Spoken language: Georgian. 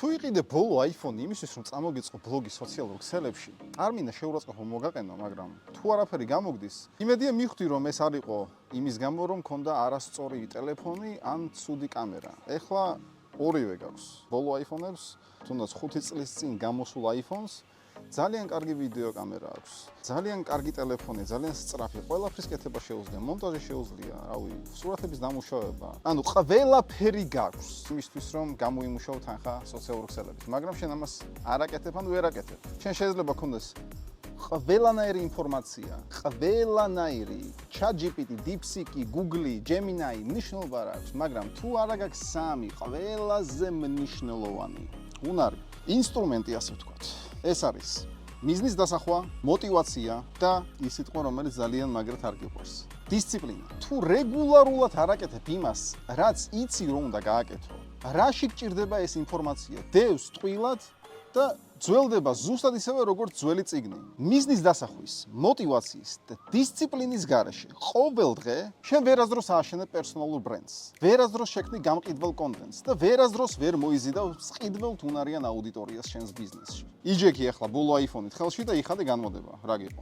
თუ იყიდე ბოლო iPhone იმისთვის რომ წამოგიწყო ბლოგი სოციალურ ქსელებში, არ მინდა შეურაცხყოფა მოგაყენო, მაგრამ თუ არაფერი გამოგდის, იმედია მივხვდი რომ ეს არ იყო იმის გამო რომ მქონდა არასწორი ტელეფონი ან ცუდი კამერა. ეხლა ორივე გაქვს. ბოლო iPhone-ებს, თუნდაც 5 წლის წინ გამოსულ iPhone-ს ძალიან კარგი ვიდეო კამერა აქვს. ძალიან კარგი ტელეფონი, ძალიან სწრაფი. ყველაფრის კეთება შეუძლია, მონტაჟი შეუძლია, რავი, სურათების დამუშავება. ანუ ყველაფერი გაქვს იმისთვის რომ გამოიმუშაოთ ახლა სოციალურ ქსელებით. მაგრამ შენ ამას არ აკეთებ ან ვერ აკეთებ. შენ შეიძლება გქონდეს ყველანაირი ინფორმაცია, ყველანაირი ChatGPT, DeepSeek, Google, Gemini, მნიშვნელობა არ აქვს, მაგრამ თუ არა გაქვს სამი ყველაზე მნიშვნელოვანი უნარი, ინსტრუმენტი ასე ვთქვათ. ეს არის მიზნის დასახვა, მოტივაცია და ის სიტყვა, რომელიც ძალიან მაგრად არ გიყვარს. დისციპლინა. თუ რეგულარულად არ აკეთებ იმას, რაც იცი რომ უნდა გააკეთო, რაში გჭირდება ეს ინფორმაცია? დევს ტყუილად და ძველდება ზუსტად ისევე როგორც ძველი წიგნი. მიზნის დასახვის, მოტივაციის და დისციპლინის გარეშე ყოველ დღე შენ ვერასდროს ააშენებ პერსონალურ ბრენდს. ვერასდროს შექმნი გამყიდველ კონტენტს და ვერასდროს ვერ მოიზიდავ სყიდველ თუნარიან აუდიტორიას შენს ბიზნესში. იჯექი ახლა ბოლო iPhone-ით ხელში და იხადე განმოდება, რა გიყო.